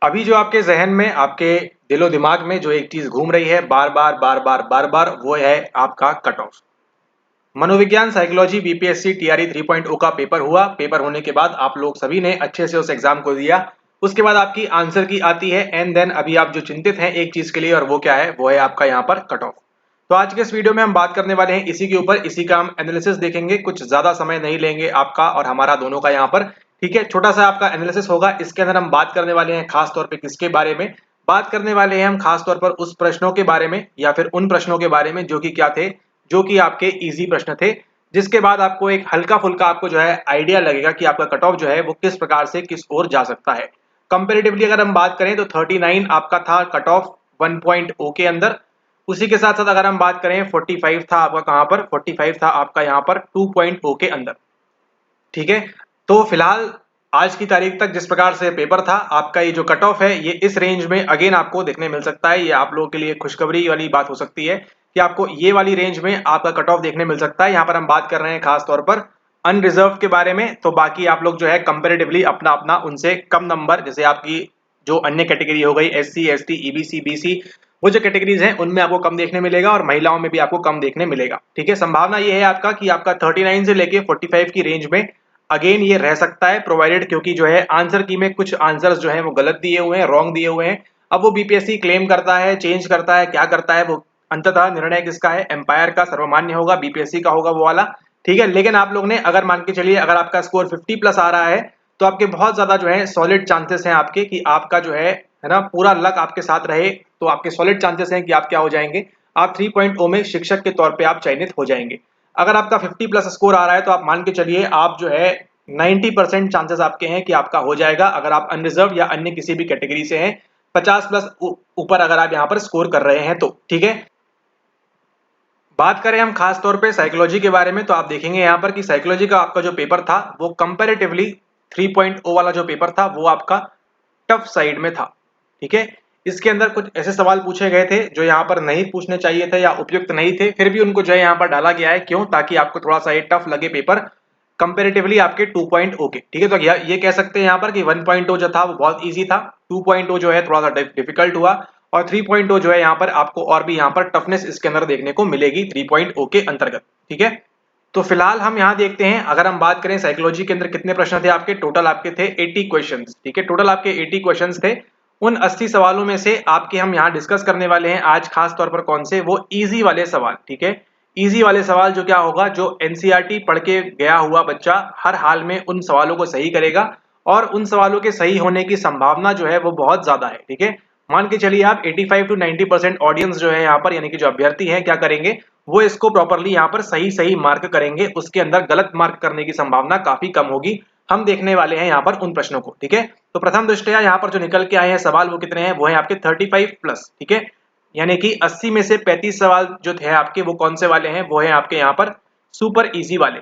अभी जो आपके ज़हन में, आपके दिलो-दिमाग में जो एक चीज़ घूम रही है बार-बार, बार-बार, बार-बार, वो है आपका कट ऑफ। मनोविज्ञान साइकोलॉजी बीपीएससी टीआरई 3.0 का पेपर हुआ। पेपर होने के बाद आप लोग सभी ने अच्छे से उस एग्जाम को दिया। उसके बाद आपकी आंसर की आती है एंड देन अभी आप जो चिंतित हैं एक चीज के लिए, और वो क्या है? वो है आपका यहाँ पर कट ऑफ। तो आज के इस वीडियो में हम बात करने वाले हैं इसी के ऊपर, इसी का हम एनालिसिस देखेंगे। कुछ ज्यादा समय नहीं लेंगे आपका और हमारा दोनों का यहाँ पर, ठीक है? छोटा सा आपका एनालिसिस होगा। इसके अंदर हम बात करने वाले हैं खास तौर पे किसके बारे में? बात करने वाले हैं हम खास तौर पर उस प्रश्नों के बारे में, या फिर उन प्रश्नों के बारे में जो कि क्या थे, जो कि आपके इजी प्रश्न थे, जिसके बाद आपको एक हल्का-फुल्का आपको जो है आइडिया लगेगा कि आपका कट ऑफ जो है वो किस प्रकार से किस ओर जा सकता है। कंपैरेटिवली अगर हम बात करें तो 39 आपका था कट ऑफ 1.0 के अंदर। उसी के साथ-साथ अगर हम बात करें 45 था आपका कहाँ पर? 45 था आपका यहाँ पर 2.0 के अंदर। ठीक है? तो फिलहाल आज की तारीख तक जिस प्रकार से पेपर था, आपका ये जो कट ऑफ है ये इस रेंज में अगेन आपको देखने मिल सकता है। ये आप लोगों के लिए खुशखबरी वाली बात हो सकती है कि आपको ये वाली रेंज में आपका कट ऑफ देखने मिल सकता है। यहाँ पर हम बात कर रहे हैं खास तौर पर अनरिजर्व के बारे में। तो बाकी आप लोग जो है कंपेरेटिवली अपना अपना उनसे कम नंबर, जैसे आपकी जो अन्य कैटेगरी हो गई एससी, एसटी, ईबीसी, बीसी, वो जो कैटेगरीज हैं उनमें आपको कम देखने मिलेगा और महिलाओं में भी आपको कम देखने मिलेगा। ठीक है? संभावना ये है आपका कि आपका 39 से लेके 45 की रेंज में अगेन ये रह सकता है, प्रोवाइडेड क्योंकि जो है आंसर की में कुछ आंसर्स जो है वो गलत दिए हुए हैं, रॉन्ग दिए हुए हैं। अब वो बीपीएससी क्लेम करता है, चेंज करता है, क्या करता है, वो अंततः निर्णय किसका है? एम्पायर का, सर्वमान्य होगा, बीपीएससी का होगा वो वाला। ठीक है? लेकिन आप लोग ने अगर मान के चलिए अगर आपका स्कोर 50 प्लस आ रहा है तो आपके बहुत ज्यादा जो है सॉलिड चांसेस हैं आपके कि आपका जो है ना, पूरा लक आपके साथ रहे। तो आपके सॉलिड चांसेस हैं कि आप क्या हो जाएंगे? आप 3.0 में शिक्षक के तौर पे आप चयनित हो जाएंगे। अगर आपका 50 प्लस स्कोर आ रहा है तो आप मान के चलिए आप जो है 90% चांसेस आपके हैं कि आपका हो जाएगा, अगर आप अनरिजर्व या अन्य किसी भी कैटेगरी से हैं। 50 प्लस ऊपर अगर आप यहाँ पर स्कोर कर रहे हैं तो ठीक है। बात करें हम खास तौर पे साइकोलॉजी के बारे में तो आप देखेंगे यहाँ पर कि साइकोलॉजी का आपका जो पेपर था वो कंपैरेटिवली 3.0 वाला जो पेपर था वो आपका टफ साइड में था। ठीक है? इसके अंदर कुछ ऐसे सवाल पूछे गए थे जो यहाँ पर नहीं पूछने चाहिए थे या उपयुक्त नहीं थे, फिर भी उनको जो है यहाँ पर डाला गया है। क्यों? ताकि आपको थोड़ा सा ये टफ लगे पेपर कंपैरेटिवली आपके 2.0 के। ठीक है? तो ये कह सकते हैं यहाँ पर कि 1.0 जो था वो बहुत इजी था, 2.0 जो है थोड़ा सा डिफिकल्ट हुआ, और 3.0 जो है यहाँ पर आपको और भी यहाँ पर टफनेस इसके अंदर देखने को मिलेगी 3.0 के अंतर्गत। ठीक है? तो फिलहाल हम यहाँ देखते हैं, अगर हम बात करें साइकोलॉजी के अंदर कितने प्रश्न थे आपके, टोटल आपके थे 80 क्वेश्चंस। ठीक है? टोटल आपके 80 क्वेश्चंस थे। उन 80 सवालों में से आपके हम यहाँ डिस्कस करने वाले हैं आज खास तौर पर कौन से? वो इजी वाले सवाल। ठीक है? इजी वाले सवाल जो क्या होगा, जो एनसीईआरटी पढ़ के गया हुआ बच्चा हर हाल में उन सवालों को सही करेगा, और उन सवालों के सही होने की संभावना जो है वो बहुत ज्यादा है। ठीक है? मान के चलिए आप 85 टू 90% ऑडियंस जो है यहाँ पर, यानी कि जो अभ्यर्थी हैं, क्या करेंगे? वो इसको प्रॉपरली यहाँ पर सही सही मार्क करेंगे, उसके अंदर गलत मार्क करने की संभावना काफी कम होगी। हम देखने वाले हैं यहाँ पर उन प्रश्नों को। ठीक है? तो प्रथम दृष्टया यहाँ पर जो निकल के आए हैं सवाल वो कितने हैं? वो है आपके 35 प्लस। ठीक है? यानी कि 80 में से 35 सवाल जो थे आपके वो कौन से वाले हैं? वो है आपके यहाँ पर सुपर इजी वाले।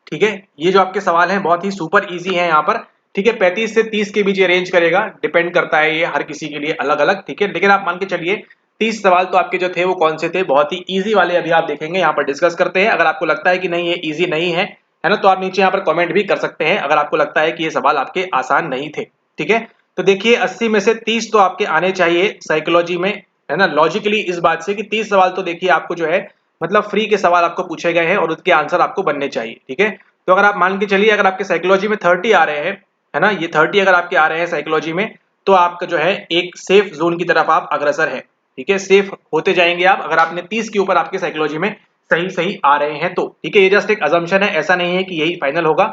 ठीक है? ये जो आपके सवाल हैं बहुत ही सुपर इजी हैं यहाँ पर। ठीक है? 35 से 30 के बीच ये रेंज करेगा, डिपेंड करता है ये हर किसी के लिए अलग अलग। ठीक है? लेकिन आप मान के चलिए 30 सवाल तो आपके जो थे वो कौन से थे? बहुत ही इजी वाले अभी आप देखेंगे, यहाँ पर डिस्कस करते हैं। अगर आपको लगता है कि नहीं ये इजी नहीं है ना, तो आप नीचे यहाँ पर कमेंट भी कर सकते हैं अगर आपको लगता है कि ये सवाल आपके आसान नहीं थे। ठीक है? तो देखिए 80 में से 30 तो आपके आने चाहिए साइकोलॉजी में, है ना, लॉजिकली इस बात से कि 30 सवाल तो देखिए आपको जो है मतलब फ्री के सवाल आपको पूछे गए हैं और उसके आंसर आपको बनने चाहिए। ठीक है? तो अगर आप मान के चलिए अगर आपके साइकोलॉजी में 30 आ रहे हैं, है ना, ये 30 अगर आपके आ रहे हैं साइकोलॉजी में, तो आपका जो है एक सेफ जोन की तरफ आप अग्रसर है। ठीक है? सेफ होते जाएंगे आप अगर आपने 30 के ऊपर आपके साइकोलॉजी में सही सही आ रहे हैं तो। ठीक है? ये जस्ट एक अजम्पशन है, ऐसा नहीं है कि यही फाइनल होगा।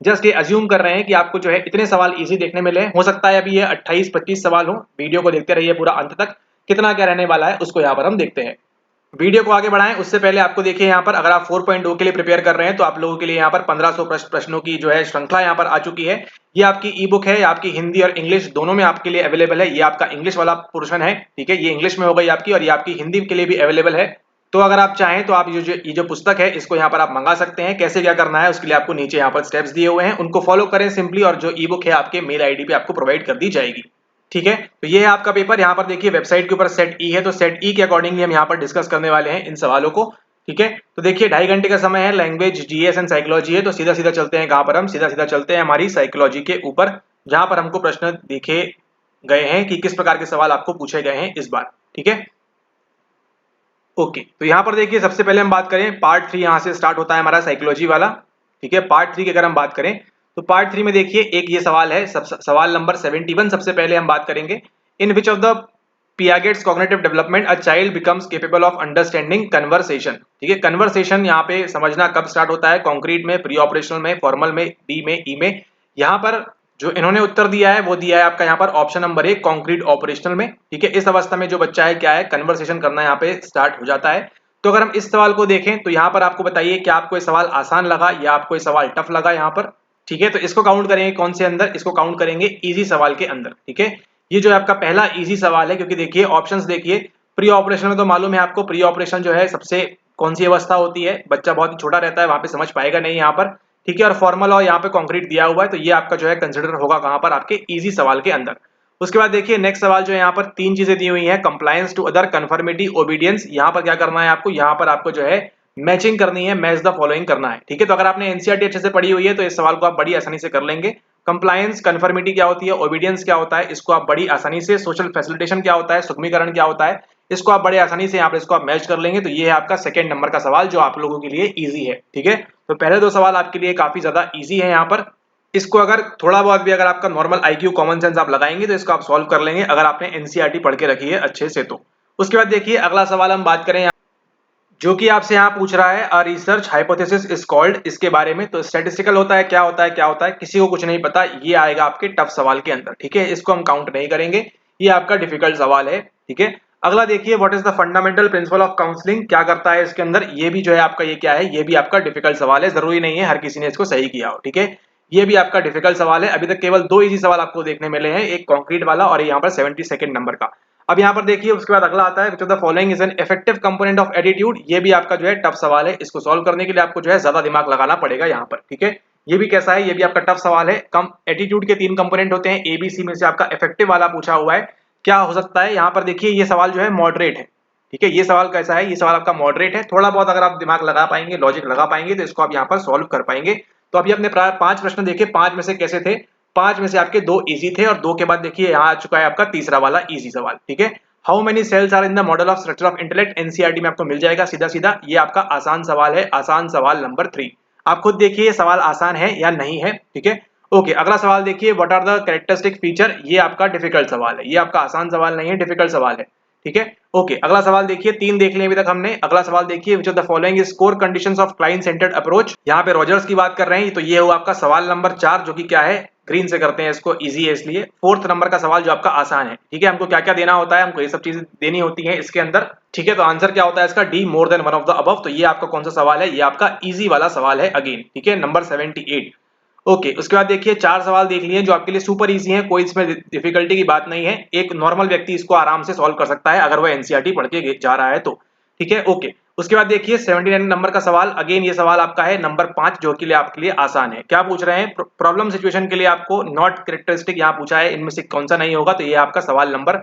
जस्ट ये अज्यूम कर रहे हैं कि आपको जो है इतने सवाल इजी देखने मिले। हो सकता है अभी ये 28-25 सवाल हो। वीडियो को देखते रहिए पूरा अंत तक, कितना क्या रहने वाला है उसको यहाँ पर हम देखते हैं। वीडियो को आगे बढ़ाएं उससे पहले आपको देखिए यहाँ पर, अगर आप 4.0 के लिए प्रिपेयर कर रहे हैं तो आप लोगों के लिए यहाँ पर 1500 प्रश्नों की जो है श्रृंखला यहाँ पर आ चुकी है। ये आपकी ई बुक है, आपकी हिंदी और इंग्लिश दोनों में आपके लिए अवेलेबल है। ये आपका इंग्लिश वाला पोर्शन है। ठीक है? ये इंग्लिश में हो गई आपकी, और ये आपकी हिंदी के लिए भी अवेलेबल है। तो अगर आप चाहें तो आप ये जो पुस्तक है इसको यहाँ पर आप मंगा सकते हैं। कैसे क्या करना है उसके लिए आपको नीचे यहाँ पर स्टेप्स दिए हुए हैं, उनको फॉलो करें सिंपली, और जो ई बुक है आपके मेल आईडी पे आपको प्रोवाइड कर दी जाएगी। ठीक है? तो ये है आपका पेपर। यहाँ पर देखिए वेबसाइट के ऊपर सेट ई है, तो सेट ई के अकॉर्डिंगली हम यहाँ पर डिस्कस करने वाले हैं इन सवालों को। ठीक है? तो देखिए 2.5 घंटे का समय है, लैंग्वेज, जीएस एंड साइकोलॉजी है, तो सीधा सीधा चलते हैं कहाँ पर? हम सीधा सीधा चलते हैं हमारी साइकोलॉजी के ऊपर, जहां पर हमको प्रश्न देखे गए हैं कि किस प्रकार के सवाल आपको पूछे गए हैं इस बार। ठीक है, ओके। तो यहाँ पर देखिए सबसे पहले हम बात करें पार्ट 3, यहाँ से स्टार्ट होता है हमारा साइकोलॉजी वाला। ठीक है, पार्ट 3 की अगर हम बात करें तो पार्ट 3 में देखिए एक ये सवाल है, सवाल नंबर 71 सबसे पहले हम बात करेंगे। In which of the Piaget's cognitive development a child becomes capable of understanding conversation. ठीक है, कन्वर्सेशन यहाँ पे समझना कब स्टार्ट होता है, कॉन्क्रीट में, प्री ऑपरेशनल में, फॉर्मल में, डी में, ई में। यहाँ पर जो इन्होंने उत्तर दिया है वो दिया है आपका यहाँ पर ऑप्शन नंबर 1 कॉन्क्रीट ऑपरेशनल में। ठीक है, इस अवस्था में जो बच्चा है क्या है, कन्वर्सेशन करना यहाँ पे स्टार्ट हो जाता है। तो अगर हम इस सवाल को देखें तो यहाँ पर आपको बताइए कि आपको ये सवाल आसान लगा या आपको ये सवाल टफ लगा यहाँ पर। ठीक है, तो इसको काउंट करेंगे कौन से अंदर, इसको काउंट करेंगे इजी सवाल के अंदर। ठीक है, ये जो है आपका पहला इजी सवाल है, क्योंकि देखिए ऑप्शंस देखिए, प्री ऑपरेशन में तो मालूम है आपको, प्री ऑपरेशन जो है सबसे कौन सी अवस्था होती है, बच्चा बहुत ही छोटा रहता है, वहां पे समझ पाएगा नहीं यहाँ पर। ठीक है, और फॉर्मल और यहाँ पे कॉन्क्रीट दिया हुआ है, तो ये आपका जो है कंसिडर होगा कहां पर, आपके इजी सवाल के अंदर। उसके बाद देखिए नेक्स्ट सवाल जो है यहाँ पर 3 चीजें दी हुई हैं, compliance to other, conformity, obedience. यहाँ पर क्या करना है आपको, यहाँ पर आपको जो है मैचिंग करनी है, मैच द फॉलोइंग करना है। ठीक है, तो अगर आपने एनसीईआरटी अच्छे से पढ़ी हुई है तो इस सवाल को आप बड़ी आसानी से कर लेंगे। कंप्लायंस, कन्फर्मिटी क्या होती है, ओबीडियंस क्या होता है, इसको आप बड़ी आसानी से, सोशल फैसिलिटेशन क्या होता है, सुगमीकरण क्या होता है, इसको आप बड़े आसानी से यहाँ पर इसको आप मैच कर लेंगे। तो ये है आपका सेकंड नंबर का सवाल जो आप लोगों के लिए इजी है। ठीक है, तो पहले 2 सवाल आपके लिए काफी ज्यादा इजी है यहाँ पर। इसको अगर थोड़ा बहुत भी अगर आपका नॉर्मल आईक्यू कॉमन सेंस आप लगाएंगे तो इसको आप सॉल्व कर लेंगे, अगर आपने एनसीईआरटी पढ़ के रखी है अच्छे से तो। उसके बाद देखिए अगला सवाल हम बात करें जो कि आपसे यहाँ पूछ रहा है, a research hypothesis is called, इसके बारे में। तो स्टैटिस्टिकल होता है, क्या होता है, क्या होता है, किसी को कुछ नहीं पता, ये आएगा आपके टफ सवाल के अंदर। ठीक है, इसको हम काउंट नहीं करेंगे, ये आपका डिफिकल्ट सवाल है। ठीक है, अगला देखिए what is the fundamental principle of counselling, क्या करता है इसके अंदर, ये भी जो है आपका ये क्या है, ये भी आपका डिफिकल्ट सवाल है, जरूरी नहीं है हर किसी ने इसको सही किया हो। ठीक है, ये भी आपका डिफिकल्ट सवाल है। अभी तक केवल 2 इजी सवाल आपको देखने मिले हैं, एक कॉन्क्रीट वाला और यहाँ पर 72 नंबर का। अब यहाँ पर देखिए उसके बाद अगला आता है विच of the following is an effective component of attitude. ये भी आपका जो है टफ सवाल है, इसको सॉल्व करने के लिए आपको जो है ज्यादा दिमाग लगाना पड़ेगा यहाँ पर। ठीक है, ये भी कैसा है, ये भी आपका टफ सवाल है। कम एटीट्यूड के 3 कंपोनेंट होते हैं, एबीसी में से आपका इफेक्टिव वाला पूछा हुआ है, क्या हो सकता है। यहाँ पर देखिए ये सवाल जो है मॉडरेट है। ठीक है, ये सवाल कैसा है, ये सवाल आपका मॉडरेट है, थोड़ा बहुत अगर आप दिमाग लगा पाएंगे, लॉजिक लगा पाएंगे तो इसको आप यहाँ पर सॉल्व कर पाएंगे। तो अभी अपने 5 प्रश्न देखे, 5 में से कैसे थे, 5 में से आपके 2 इजी थे और 2 के बाद देखिए यहाँ आ चुका है आपका तीसरा वाला इजी सवाल। ठीक है, how many cells are in the model of structure of intellect, NCERT में आपको मिल जाएगा सीधा सीधा। ये आपका आसान सवाल है, आसान सवाल नंबर 3। आप खुद देखिए सवाल आसान है या नहीं है। ठीक है, ओके। अगला सवाल देखिए what are the characteristic feature, ये आपका डिफिकल्ट सवाल है, ये आपका आसान सवाल नहीं है, डिफिकल्ट सवाल है। ठीक है, ओके। अगला सवाल देखिए, 3 देख लिए अभी तक हमने। अगला सवाल देखिए which of the following is core conditions of client centred approach. यहाँ पे रॉजर्स की बात कर रहे हैं, तो ये हुआ आपका सवाल नंबर 4, जो कि क्या है, ग्रीन से करते हैं इसको, इजी है इसलिए। 4th नंबर का सवाल जो आपका आसान है। ठीक है, हमको क्या क्या देना होता है, हमको ये सब चीजें देनी होती है इसके अंदर। ठीक है, तो आंसर क्या होता है इसका, D more than one of the above. तो ये आपका कौन सा सवाल है, ये आपका इजी वाला सवाल है अगेन। ठीक है, नंबर 78। ओके, उसके बाद देखिए 4 सवाल देख लिए जो आपके लिए सुपर इजी हैं, कोई इसमें डिफिकल्टी की बात नहीं है, एक नॉर्मल व्यक्ति इसको आराम से सॉल्व कर सकता है अगर वो एनसीईआरटी पढ़ के जा रहा है तो। ठीक है, ओके। उसके बाद देखिए 79 नंबर का सवाल, अगेन ये सवाल आपका है नंबर 5, जो कि लिए आपके लिए आसान है। क्या पूछ रहे हैं, प्रॉब्लम सिचुएशन के लिए आपको नॉट कैरेक्टरिस्टिक यहाँ पूछा है, इनमें से कौन सा नहीं होगा, तो ये आपका सवाल नंबर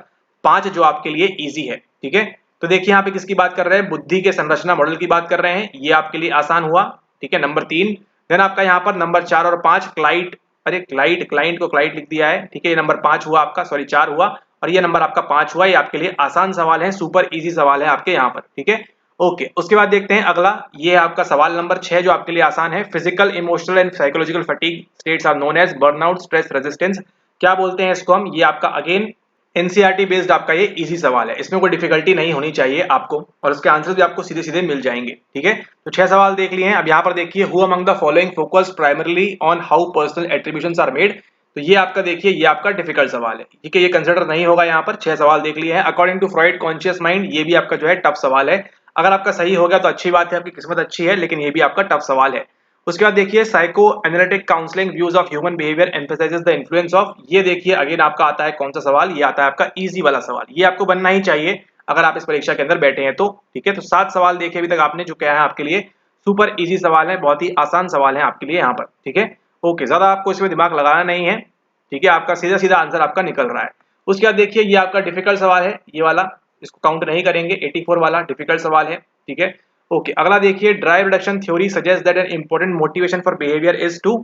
5 जो आपके लिए इजी है। ठीक है, तो देखिए यहाँ पे किसकी बात कर रहे हैं, बुद्धि के संरचना मॉडल की बात कर रहे हैं, ये आपके लिए आसान हुआ। ठीक है, नंबर 3। देन आपका यहाँ पर नंबर 4 और 5 क्लाइट, अरे क्लाइंट को क्लाइंट लिख दिया है। ठीक है, ये नंबर 5 हुआ आपका, सॉरी 4 हुआ, और ये नंबर आपका 5 हुआ। ये आपके लिए आसान सवाल है, सुपर इजी सवाल है आपके यहाँ पर। ठीक है, ओके। उसके बाद देखते हैं अगला, ये आपका सवाल नंबर 6 जो आपके लिए आसान है। Physical, emotional and psychological fatigue states are known as burnout, stress resistance, क्या बोलते हैं इसको हम, ये आपका अगेन एनसीईआरटी बेस्ड आपका ये इजी सवाल है, इसमें कोई डिफिकल्टी नहीं होनी चाहिए आपको, और इसके आंसर भी आपको सीधे सीधे मिल जाएंगे। ठीक है, तो 6 सवाल देख लिए हैं। अब यहाँ पर देखिए who among the following focus primarily on how personal attributions are made, तो ये आपका देखिए ये आपका डिफिकल्ट सवाल है। ठीक है, ये कंसिडर नहीं होगा यहाँ पर। 6 सवाल देख लिए हैं। According to Freud conscious mind, ये भी आपका जो है टफ सवाल है। अगर आपका सही हो गया तो अच्छी बात है, आपकी किस्मत अच्छी है, लेकिन ये भी आपका टफ सवाल है। उसके बाद देखिए psycho analytic counselling views of human behaviour emphasises the influence of, ये देखिए अगेन आपका आता है कौन सा सवाल, ये आता है आपका इजी वाला सवाल। ये आपको बनना ही चाहिए अगर आप इस परीक्षा के अंदर बैठे हैं तो। ठीक है, तो 7 सवाल देखे अभी तक आपने, जो क्या है आपके लिए सुपर इजी सवाल है, बहुत ही आसान सवाल है आपके लिए यहाँ पर। ठीक है, ओके, ज्यादा आपको इसमें दिमाग लगाना नहीं है। ठीक है, आपका सीधा सीधा आंसर आपका निकल रहा है। उसके बाद देखिए ये आपका डिफिकल्ट सवाल है, ये वाला, इसको काउंट नहीं करेंगे, 84 वाला डिफिकल्ट सवाल है। ठीक है, ओके। अगला देखिए drive reduction theory suggest that an important motivation for behaviour is to,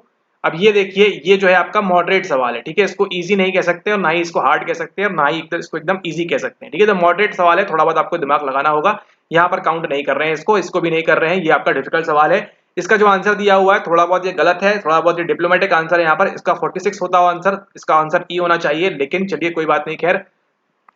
अब ये देखिए, ये जो है आपका मॉडरेट सवाल है, ठीक है, इसको इजी नहीं कह सकते और ना ही इसको हार्ड कह सकते हैं और ना ही इसको एकदम इजी कह सकते हैं, ठीक है। तो मॉडरेट सवाल है, थोड़ा बहुत आपको दिमाग लगाना होगा। यहाँ पर काउंट नहीं कर रहे हैं इसको भी नहीं कर रहे हैं, ये आपका डिफिकल्ट सवाल है। इसका जो आंसर दिया हुआ है थोड़ा बहुत ये गलत है, थोड़ा बहुत ये डिप्लोमेटिक आंसर है यहाँ पर, इसका 46 होता हुआ आंसर, इसका आंसर ई होना चाहिए, लेकिन चलिए कोई बात नहीं, खैर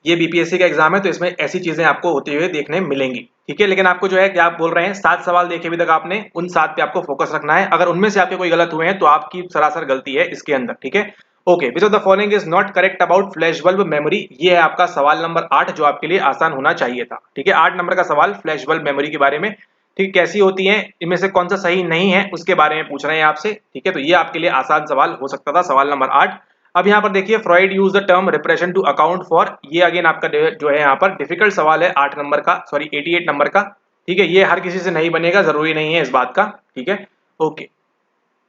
ये बीपीएससी का एग्जाम है तो इसमें ऐसी चीजें आपको होते हुए देखने मिलेंगी, ठीक है। लेकिन आपको जो है क्या आप बोल रहे हैं, 7 सवाल देखे अभी तक आपने, उन 7 पे आपको फोकस रखना है। अगर उनमें से आपके कोई गलत हुए हैं तो आपकी सरासर गलती है इसके अंदर, ठीक है। Okay, which of the following is not correct about flash bulb memory, ये है आपका सवाल नंबर 8 जो आपके लिए आसान होना चाहिए था, ठीक है। 8 नंबर का सवाल फ्लैश बल्ब मेमोरी के बारे में, ठीक, कैसी होती है, इनमें से कौन सा सही नहीं है उसके बारे में पूछ रहे हैं आपसे, ठीक है। तो ये आपके लिए आसान सवाल हो सकता था, सवाल नंबर 8। अब यहाँ पर देखिए, Freud use the term repression to account for, ये अगेन आपका जो है यहाँ पर डिफिकल्ट सवाल है, 8 नंबर का, सॉरी 88 नंबर का, ठीक है। ये हर किसी से नहीं बनेगा, जरूरी नहीं है इस बात का, ठीक है। ओके,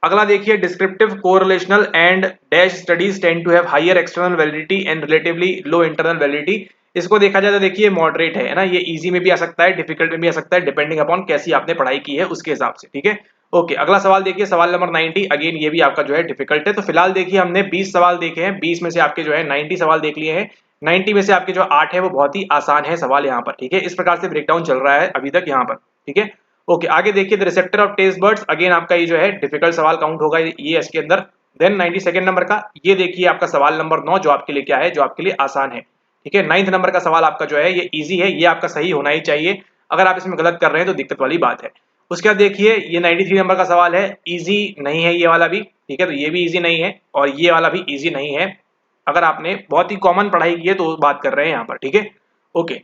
अगला देखिए, descriptive correlational and dash studies tend to have higher external validity and relatively low internal validity. इसको देखा जाए तो देखिए मॉडरेट है ना, ये इजी में भी आ सकता है, डिफिकल्ट में भी आ सकता है, डिपेंडिंग अपॉन कैसी आपने पढ़ाई की है उसके हिसाब से, ठीक है। ओके, अगला सवाल देखिए, सवाल नंबर 90, अगेन ये भी आपका जो है डिफिकल्ट है। तो फिलहाल देखिए हमने 20 सवाल देखे हैं, 20 में से आपके जो है 90 सवाल देख लिए हैं, 90 में से आपके जो 8 है वो बहुत ही आसान है सवाल यहाँ पर, ठीक है। इस प्रकार से ब्रेकडाउन चल रहा है अभी तक यहाँ पर, ठीक है। ओके, आगे देखिए, the receptor of taste buds, again आपका ये जो है डिफिकल्ट सवाल काउंट होगा ये इसके अंदर। देन 92 नंबर का ये देखिए आपका सवाल नंबर 9 जो आपके लिए क्या है, जो आपके लिए आसान है, ठीक है। 9th नंबर का सवाल आपका जो है ये इजी है, ये आपका सही होना ही चाहिए, अगर आप इसमें गलत कर रहे हैं तो दिक्कत वाली बात है। उसके बाद देखिए, ये 93 नंबर का सवाल है, इजी नहीं है ये वाला भी, ठीक है। तो ये भी इजी नहीं है और ये वाला भी इजी नहीं है, अगर आपने बहुत ही कॉमन पढ़ाई की है तो बात कर रहे हैं यहाँ पर, ठीक है। ओके,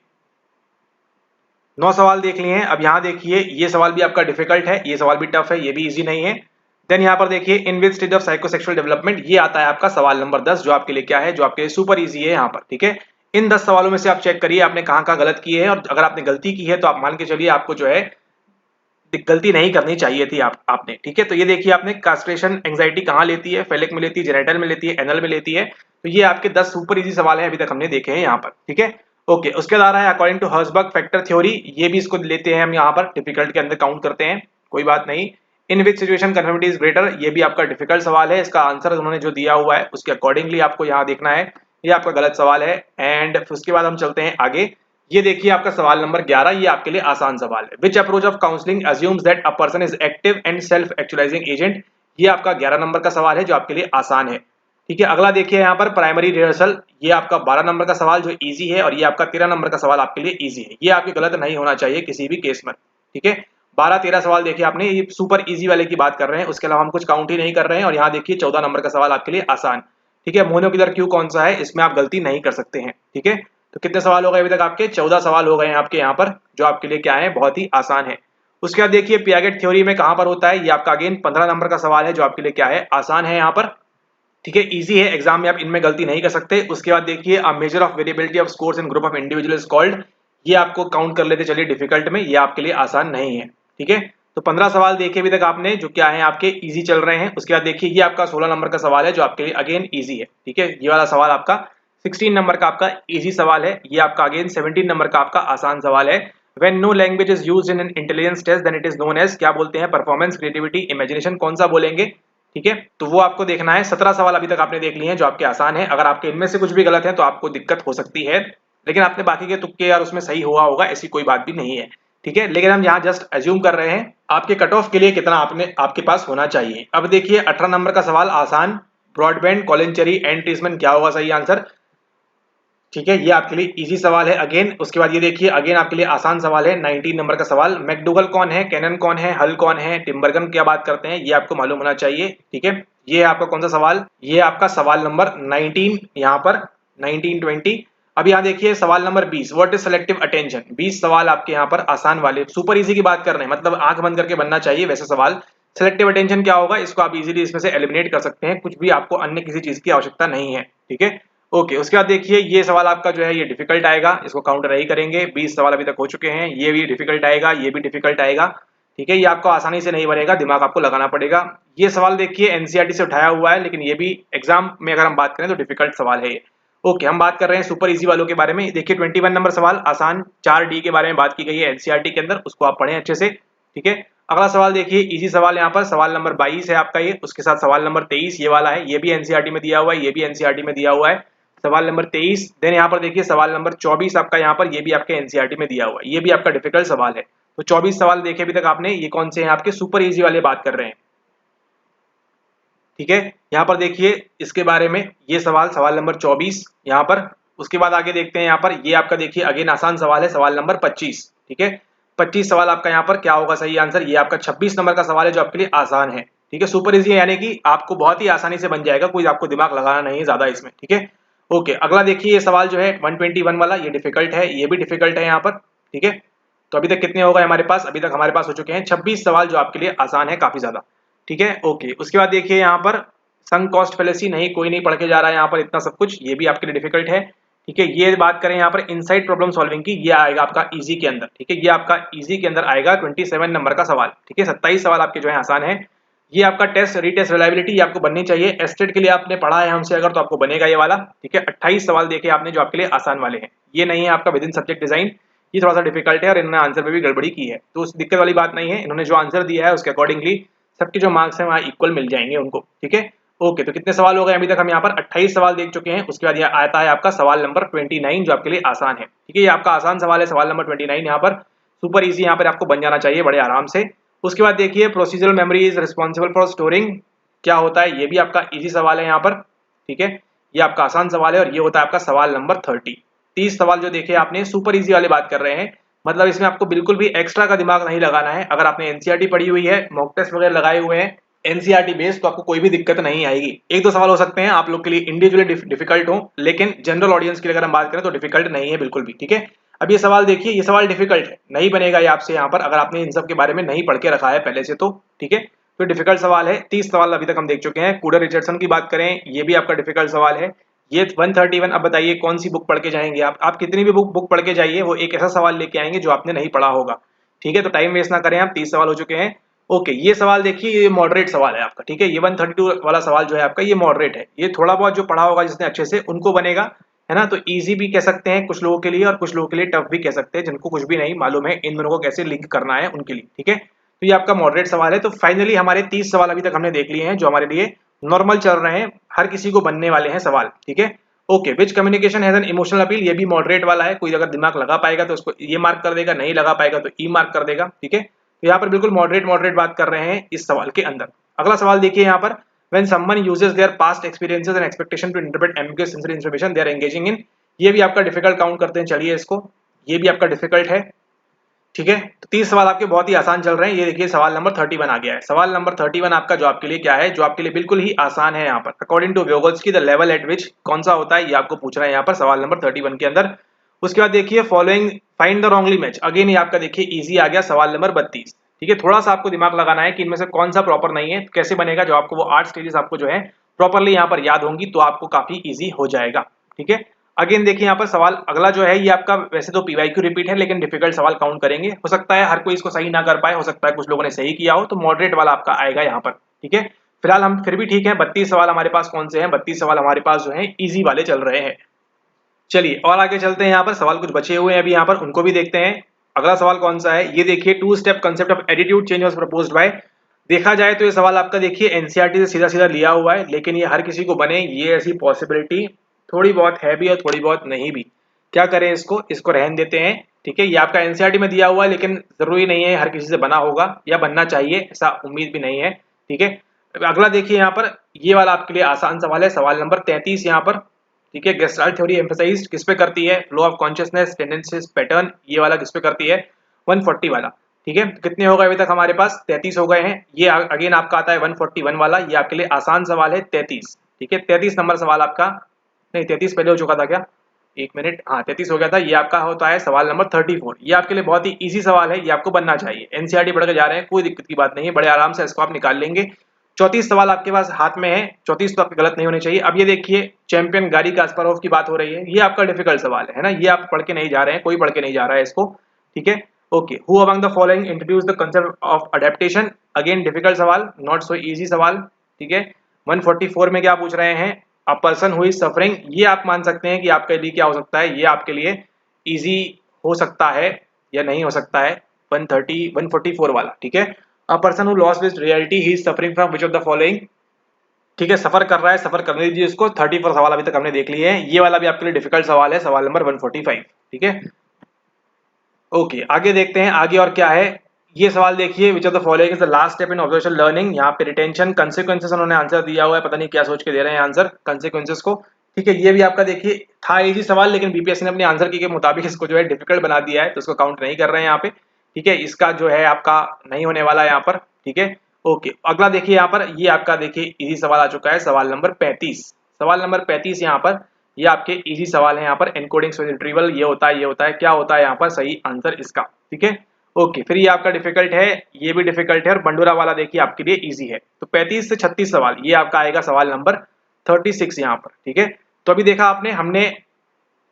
9 सवाल देख लिए हैं। अब यहाँ देखिए, ये सवाल भी आपका डिफिकल्ट है, ये सवाल भी टफ है, ये भी इजी नहीं है। देन यहाँ पर देखिए, in which stage of psychosexual development, ये आता है आपका सवाल नंबर 10 जो आपके लिए क्या है, जो आपके लिए सुपर इजी है यहाँ पर, ठीक है। इन 10 सवालों में से आप चेक करिए आपने कहाँ कहाँ गलत किए हैं, और अगर आपने गलती की है तो आप मान के चलिए आपको जो है गलती नहीं करनी चाहिए थी आपने, ठीक है। तो ये देखिए, आपने कास्ट्रेशन एंजाइटी कहाँ लेती है, फेलिक में लेती है, जेनेटल में लेती है, एनल में लेती है। तो ये आपके 10 सुपर इजी सवाल है अभी तक हमने देखे हैं यहाँ पर, ठीक है। ओके, उसके बाद आ रहा है according to Herzberg factor theory, ये भी इसको लेते हैं हम यहाँ पर, डिफिकल्ट के अंदर काउंट करते हैं, कोई बात नहीं। In which situation conformity is greater, ये भी आपका डिफिकल्ट सवाल है, इसका आंसर उन्होंने जो दिया हुआ है उसके अकॉर्डिंगली आपको यहाँ देखना है, ये आपका गलत सवाल है। एंड उसके बाद हम चलते हैं आगे, ये देखिए आपका सवाल नंबर 11, ये आपके लिए आसान सवाल है। Which approach of counselling assumes that a person is active and self actualising agent, ये आपका 11 नंबर का सवाल है जो आपके लिए आसान है, ठीक है। अगला देखिए यहाँ पर प्राइमरी रिहर्सल, ये आपका 12 नंबर का सवाल जो इजी है, और ये आपका 13 नंबर का सवाल आपके लिए इजी है, ये आपके गलत नहीं होना चाहिए किसी भी केस में, ठीक है। 12-13 सवाल देखिए आपने, ये सुपर इजी वाले की बात कर रहे हैं, उसके अलावा हम कुछ काउंट ही नहीं कर रहे हैं। और यहाँ देखिए 14 नंबर का सवाल आपके लिए आसान, ठीक है। मोनोक्यूलर क्यू कौन सा है, इसमें आप गलती नहीं कर सकते हैं, ठीक है। तो कितने सवाल हो गए अभी तक आपके, 14 सवाल हो गए हैं आपके यहाँ पर, जो आपके लिए क्या है, बहुत ही आसान है। उसके बाद देखिए पियागेट थ्योरी में कहां पर होता है, ये आपका अगेन 15 नंबर का सवाल है जो आपके लिए क्या है, आसान है यहाँ पर, ठीक है, इजी है, एग्जाम में आप इनमें गलती नहीं कर सकते। उसके बाद देखिए a measure of variability of scores in group of individual is called, ये आपको काउंट कर लेते चलिए डिफिकल्ट में, ये आपके लिए आसान नहीं है, ठीक है। तो 15 सवाल देखे अभी तक आपने, जो क्या है आपके इजी चल रहे हैं। उसके बाद देखिए ये आपका 16 नंबर का सवाल है जो आपके लिए अगेन इजी है, ठीक है। ये वाला सवाल आपका 16 नंबर का आपका इजी सवाल है, ये आपका अगेन 17 नंबर का आपका आसान सवाल है। When no language is used in an intelligence test, then it is known as, क्या बोलते हैं, परफॉर्मेंस, क्रिएटिविटी, इमेजिनेशन, कौन सा बोलेंगे, ठीक है। तो वो आपको देखना है। 17 सवाल अभी तक आपने देख लिए हैं जो आपके आसान है, अगर आपके इनमें से कुछ भी गलत है तो आपको दिक्कत हो सकती है, लेकिन आपने बाकी के तुक्के यार उसमें सही हुआ होगा, ऐसी कोई बात भी नहीं है, ठीक है। लेकिन हम यहाँ जस्ट एज्यूम कर रहे हैं आपके कट ऑफ के लिए कितना आपके पास होना चाहिए। अब देखिए 18 नंबर का सवाल आसान, ब्रॉडबैंड, कॉलिंचेरी, एंट्रीसमैन, क्या होगा सही आंसर, ठीक है। ये आपके लिए इजी सवाल है अगेन। उसके बाद ये देखिए अगेन आपके लिए आसान सवाल है, 19 नंबर का सवाल, मैकडूगल कौन है, कैनन कौन है, हल कौन है, टिम्बरगन क्या बात करते हैं, ये आपको मालूम होना चाहिए, ठीक है। ये है आपका कौन सा सवाल, ये आपका सवाल नंबर 19, यहाँ पर 19, 20। अब यहाँ देखिए सवाल number 20, what is selective attention, 20 सवाल आपके यहाँ पर आसान वाले सुपर इजी की बात कर रहे हैं, मतलब आंख बंद करके बनना चाहिए वैसे सवाल। सेलेक्टिव अटेंशन क्या होगा, इसको आप इजीली इसमें से एलिमिनेट कर सकते हैं, कुछ भी आपको अन्य किसी चीज की आवश्यकता नहीं है, ठीक है। ओके, उसके बाद देखिए ये सवाल आपका जो है ये डिफिकल्ट आएगा, इसको काउंटर नहीं करेंगे, 20 सवाल अभी तक हो चुके हैं, ये भी डिफिकल्ट आएगा, ये भी डिफिकल्ट आएगा, ठीक है। ये आपको आसानी से नहीं बनेगा, दिमाग आपको लगाना पड़ेगा। ये सवाल देखिए एनसीईआरटी से उठाया हुआ है, लेकिन ये भी एग्जाम में अगर हम बात करें तो डिफिकल्ट सवाल है ये। ओके, हम बात कर रहे हैं सुपर इजी वालों के बारे में। देखिए 21 नंबर सवाल आसान, 4D के बारे में बात की गई है एनसीईआरटी के अंदर, उसको आप पढ़ें अच्छे से, ठीक है। अगला सवाल देखिए, इजी सवाल यहाँ पर सवाल नंबर 22 है आपका ये, उसके साथ सवाल नंबर 23 ये वाला है, ये भी एनसीईआरटी में दिया हुआ है, ये भी एनसीईआरटी में दिया हुआ है, सवाल नंबर 23। देन यहाँ पर देखिए सवाल नंबर 24 आपका यहाँ पर, ये भी आपके एनसीईआरटी में दिया हुआ है, ये भी आपका डिफिकल्ट सवाल है। तो 24 सवाल देखे अभी तक आपने, ये कौन से हैं आपके सुपर इजी वाले बात कर रहे हैं, ठीक है। यहाँ पर देखिए इसके बारे में, ये सवाल सवाल नंबर 24 यहाँ पर। उसके बाद आगे देखते हैं यहाँ पर, ये आपका देखिए अगेन आसान सवाल है, सवाल नंबर 25, ठीक है। 25 सवाल आपका यहाँ पर क्या होगा सही आंसर, ये आपका 26 नंबर का सवाल है जो आपके लिए आसान है, ठीक है। सुपर इजी है यानी कि आपको बहुत ही आसानी से बन जाएगा, कोई आपको दिमाग लगाना नहीं है ज्यादा इसमें, ठीक है। ओके, अगला देखिए ये सवाल जो है 121 वाला, ये डिफिकल्ट है, ये भी डिफिकल्ट है यहाँ पर, ठीक है। तो अभी तक कितने हो गए हमारे पास, अभी तक हमारे पास हो चुके हैं 26 सवाल जो आपके लिए आसान है काफी ज्यादा, ठीक है। ओके, उसके बाद देखिए यहाँ पर संक कॉस्ट फैलेसी, नहीं कोई नहीं पढ़ के जा रहा है यहाँ पर इतना सब कुछ, ये भी आपके लिए डिफिकल्ट है, ठीक है। ये बात करें यहाँ पर इनसाइड प्रॉब्लम सॉल्विंग की, ये आएगा आपका इजी के अंदर, ठीक है। ये आपका इजी के अंदर आएगा 27 नंबर का सवाल, ठीक है। 27 सवाल आपके जो है आसान है। ये आपका टेस्ट रीटेस्ट रिलायबिलिटी आपको बननी चाहिए, एस्टेट के लिए आपने पढ़ा है हमसे अगर, तो आपको बनेगा ये वाला, ठीक है। 28 सवाल देखे आपने जो आपके लिए आसान वाले हैं, ये नहीं है आपका विद इन सब्जेक्ट डिजाइन, ये थोड़ा सा डिफिकल्ट है और इन्होंने आंसर में भी गड़बड़ी की है, तो उस दिक्कत वाली बात नहीं है, इन्होंने जो आंसर दिया है उसके अकॉर्डिंगली सबके जो मार्क्स हैं वहाँ इक्वल मिल जाएंगे उनको, ठीक है। ओके, तो कितने सवाल हो गए अभी तक हम यहाँ पर 28 सवाल देख चुके हैं। उसके बाद यह आता है आपका सवाल नंबर 29 जो आपके लिए आसान है, ठीक है। ये आपका आसान सवाल है, सवाल नंबर 29 यहाँ पर सुपर इजी यहाँ पर आपको बन जाना चाहिए बड़े आराम से। उसके बाद देखिए procedural memory is responsible for storing, क्या होता है, ये भी आपका इजी सवाल है यहाँ पर, ठीक है। ये आपका आसान सवाल है और ये होता है आपका सवाल नंबर 30 सवाल जो देखे आपने सुपर इजी वाले बात कर रहे हैं, मतलब इसमें आपको बिल्कुल भी एक्स्ट्रा का दिमाग नहीं लगाना है। अगर आपने एनसीईआरटी पढ़ी हुई है, मॉक टेस्ट वगैरह लगाए हुए हैं एनसीईआरटी बेस्ड, तो आपको कोई भी दिक्कत नहीं आएगी। एक दो सवाल हो सकते हैं आप लोग के लिए इंडिविजुअली डिफिकल्ट हो, लेकिन जनरल ऑडियंस के लिए अगर हम बात करें तो डिफिकल्ट नहीं है बिल्कुल भी, ठीक है। अब ये सवाल देखिए, ये सवाल डिफिकल्ट है, नहीं बनेगा ये आपसे यहाँ पर अगर आपने इन सब के बारे में नहीं पढ़ के रखा है पहले से, तो ठीक है। तो डिफिकल्ट सवाल है, 30 सवाल अभी तक हम देख चुके हैं। कूडर रिचर्डसन की बात करें, ये भी आपका डिफिकल्ट सवाल है। ये 131, अब बताइए कौन सी बुक पढ़ के जाएंगे आप कितनी भी बुक पढ़ के जाइए, वो एक ऐसा सवाल लेके आएंगे जो आपने नहीं पढ़ा होगा, ठीक है। तो टाइम वेस्ट ना करें आप, 30 सवाल हो चुके हैं। ओके, ये सवाल देखिए, ये मॉडरेट सवाल है आपका, ठीक है। ये 132 वाला सवाल जो है आपका, ये मॉडरेट है, ये थोड़ा बहुत जो पढ़ा होगा जिसने अच्छे से उनको बनेगा, है ना। तो इजी भी कह सकते हैं कुछ लोगों के लिए और कुछ लोगों के लिए टफ भी कह सकते हैं, जिनको कुछ भी नहीं मालूम है इन दोनों को कैसे लिंक करना है उनके लिए, ठीक है। तो ये आपका मॉडरेट सवाल है। तो फाइनली हमारे 30 सवाल अभी तक हमने देख लिए हैं जो हमारे लिए नॉर्मल चल रहे हैं, हर किसी को बनने वाले हैं सवाल, ठीक है। Okay, which communication has an emotional appeal, ये भी मॉडरेट वाला है, कोई अगर दिमाग लगा पाएगा तो उसको ये मार्क कर देगा, नहीं लगा पाएगा तो ई मार्क कर देगा, ठीक है। तो यहाँ पर बिल्कुल मॉडरेट बात कर रहे हैं इस सवाल के अंदर। अगला सवाल देखिए यहाँ पर, when someone uses their past experiences and expectation to interpret ambiguous sensory information they are engaging in, ये भी आपका डिफिकल्ट काउंट करते हैं, चलिए इसको, ये भी आपका डिफिकल्ट है, ठीक है। तो 30 सवाल आपके बहुत ही आसान चल रहे हैं। ये देखिए सवाल नंबर 31 आ गया है, सवाल नंबर 31 आपका जो आपके लिए क्या है, जो आपके लिए बिल्कुल ही आसान है यहाँ पर। According to Vygotsky the level at which, कौन सा होता है ये आपको पूछ रहा है यहाँ पर सवाल नंबर 31 के अंदर। उसके बाद देखिए following find the wrongly match, again ये आपका देखिए इजी आ गया सवाल नंबर 32, ठीक है। थोड़ा सा आपको दिमाग लगाना है कि इनमें से कौन सा प्रॉपर नहीं है, कैसे बनेगा, जो आपको वो 8 स्टेजेस आपको जो है प्रॉपरली यहाँ पर याद होंगी तो आपको काफी इजी हो जाएगा, ठीक है। अगेन देखिए यहाँ पर सवाल अगला जो है ये आपका वैसे तो पीवाईक्यू रिपीट है, लेकिन डिफिकल्ट सवाल काउंट करेंगे, हो सकता है हर कोई इसको सही ना कर पाए, हो सकता है कुछ लोगों ने सही किया हो, तो मॉडरेट वाला आपका आएगा यहाँ पर, ठीक है। फिलहाल हम फिर भी ठीक है, 32 सवाल हमारे पास कौन से हैं, 32 सवाल हमारे पास जो है इजी वाले चल रहे हैं। चलिए और आगे चलते हैं, यहाँ पर सवाल कुछ बचे हुए हैं अभी यहाँ पर, उनको भी देखते हैं। अगला सवाल कौन सा है, ये देखिए 2 step concept of attitude change was proposed by, देखा जाए तो ये सवाल आपका देखिए एनसीईआरटी से सीधा सीधा लिया हुआ है, लेकिन ये हर किसी को बने ये ऐसी पॉसिबिलिटी थोड़ी बहुत है भी और थोड़ी बहुत नहीं भी। क्या करें इसको रहन देते हैं, ठीक है। ये आपका एनसीईआरटी में दिया हुआ है, लेकिन जरूरी नहीं है हर किसी से बना होगा या बनना चाहिए, ऐसा उम्मीद भी नहीं है, ठीक है। अगला देखिए यहाँ पर, ये वाला आपके लिए आसान सवाल है, सवाल नंबर 33 यहाँ पर, ठीक है। गेस्टाल्ट थ्योरी एम्फसाइज्ड किस पे करती है, flow of consciousness, tendencies, pattern, ये वाला किस पे करती है, 140 वाला, ठीक है। कितने हो गए अभी तक हमारे पास, 33 हो गए हैं। ये अगेन आपका आता है 141 वाला, ये आपके लिए आसान सवाल है 33, ठीक है। 33 नंबर सवाल आपका, नहीं 33 पहले हो चुका था क्या, एक मिनट, हाँ 33 हो गया था। ये आपका होता है सवाल नंबर 34, ये आपके लिए बहुत ही इजी सवाल है, ये आपको बनना चाहिए, एनसीईआरटी पढ़ के जा रहे हैं कोई दिक्कत की बात नहीं है, बड़े आराम से इसको आप निकाल लेंगे। 34 सवाल आपके पास हाथ में है, 34 तो आपके गलत नहीं होने चाहिए। अब ये देखिए चैंपियन गारी कास्पारोव की बात हो रही है, ये आपका डिफिकल्ट सवाल है ना, ये आप पढ़ के नहीं जा रहे हैं, कोई पढ़ के नहीं जा रहा है इसको, ठीक है। Okay, who among the following introduce the concept of adaptation, again difficult सवाल, नॉट सो इजी सवाल, ठीक है। 144 में क्या पूछ रहे हैं, a person who is suffering, ये आप मान सकते हैं कि आपके लिए क्या हो सकता है, ये आपके लिए इजी हो सकता है या नहीं हो सकता है, 144 वाला, ठीक है। A person who lost his reality he is suffering from which of the following. ठीक है, सफर कर रहा है, सफर करने दीजिए इसको। 34 सवाल अभी तक हमने देख लिए हैं। ये वाला भी आपके लिए डिफिकल्ट सवाल है, सवाल नंबर 145। ठीक है, ओके आगे देखते हैं, आगे और क्या है। ये सवाल देखिए, विच of the following is the last step in observation learning. यहाँ पे रिटेंशन कंसिक्वेंसेस उन्होंने आंसर दिया हुआ है, पता नहीं क्या सोच के दे रहे हैं आंसर कंसिक्वेंसेस को। ठीक है, ये भी आपका देखिए था इजी सवाल, लेकिन बीपीएससी ने अपने आंसर की के मुताबिक इसको जो है डिफिकल्ट बना दिया है, तो इसको काउंट नहीं कर रहे हैं यहाँ पे। ठीक है, इसका जो है आपका नहीं होने वाला है यहाँ पर। ठीक है, ओके अगला देखिए यहाँ पर, ये आपका देखिए इजी सवाल आ चुका है, सवाल नंबर 35। सवाल नंबर 35 यहाँ पर, ये आपके इजी सवाल है यहाँ पर। एनकोडिंग स्पेस रिट्रीवल ये होता है, ये होता है, क्या होता है यहाँ पर सही आंसर इसका। ठीक है, ओके फिर ये आपका डिफिकल्ट है, ये भी डिफिकल्ट है, और बंडूरा वाला देखिए आपके लिए इजी है। तो 35 से 36 सवाल ये आपका आएगा सवाल नंबर 36 यहाँ पर। ठीक है, तो अभी देखा आपने, हमने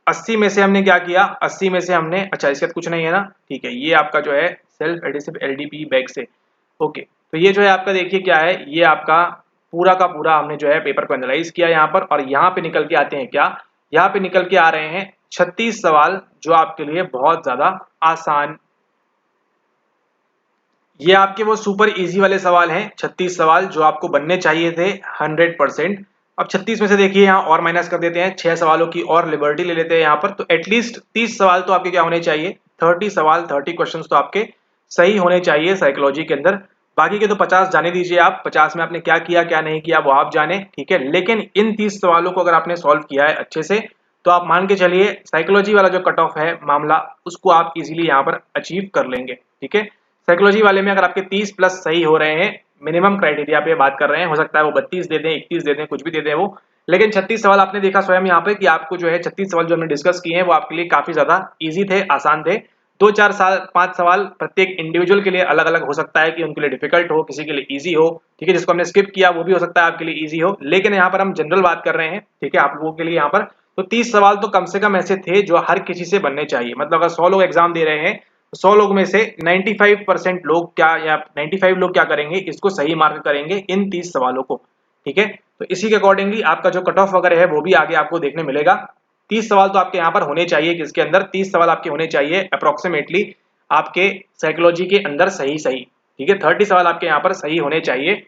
80 में से हमने क्या किया, 80 में से हमने, अच्छा इसके बाद कुछ नहीं है ना। ठीक है, ये आपका जो है सेल्फ एडिसिव एलडीपी बैग से। ओके, तो ये जो है आपका देखिए क्या है, ये आपका पूरा का पूरा हमने जो है पेपर को एनालाइज किया यहाँ पर, और यहाँ पे निकल के आते हैं क्या, यहाँ पे निकल के आ रहे हैं 36 सवाल जो आपके लिए बहुत ज्यादा आसान। ये आपके वो सुपर इजी वाले सवाल हैं, 36 सवाल जो आपको बनने चाहिए थे 100%। अब 36 में से देखिए यहाँ और माइनस कर देते हैं, 6 सवालों की और लिबर्टी ले लेते हैं यहाँ पर, तो एटलीस्ट 30 सवाल तो आपके क्या होने चाहिए, 30 सवाल 30 क्वेश्चंस तो आपके सही होने चाहिए साइकोलॉजी के अंदर। बाकी के तो 50 जाने दीजिए आप, 50 में आपने क्या किया क्या नहीं किया वो आप जाने। ठीक है, लेकिन इन 30 सवालों को अगर आपने सॉल्व किया है अच्छे से, तो आप मान के चलिए साइकोलॉजी वाला जो कट ऑफ है मामला, उसको आप इजीली यहाँ पर अचीव कर लेंगे। ठीक है, साइकोलॉजी वाले में अगर आपके 30 प्लस सही हो रहे हैं, मिनिमम क्राइटेरिया पे बात कर रहे हैं, हो सकता है वो 32 दे दें, 31 दे दें, कुछ भी दे दें वो, लेकिन 36 सवाल आपने देखा स्वयं यहाँ पे कि आपको जो है 36 सवाल जो हमने डिस्कस किए हैं वो आपके लिए काफी ज्यादा इजी थे, आसान थे। 2 4 साल 5 सवाल प्रत्येक इंडिविजुअल के लिए अलग अलग हो सकता है कि उनके लिए डिफिकल्ट हो, किसी के लिए इजी हो। ठीक है, जिसको हमने स्किप किया वो भी हो सकता है आपके लिए इजी हो, लेकिन यहाँ पर हम जनरल बात कर रहे हैं। ठीक है, आप लोगों के लिए यहाँ पर तो 30 सवाल तो कम से कम ऐसे थे जो हर किसी से बनने चाहिए। मतलब अगर 100 लोग एग्जाम दे रहे हैं, 100 लोग में से 95% लोग क्या, या 95 लोग क्या करेंगे, इसको सही मार्क करेंगे इन 30 सवालों को। ठीक है, तो इसी के अकॉर्डिंगली आपका जो कट ऑफ वगैरह है वो भी आगे आपको देखने मिलेगा। 30 सवाल तो आपके यहाँ पर होने चाहिए, किसके अंदर 30 सवाल आपके होने चाहिए अप्रोक्सीमेटली आपके साइकोलॉजी के अंदर सही सही। ठीक है, 30 सवाल आपके यहाँ पर सही होने चाहिए।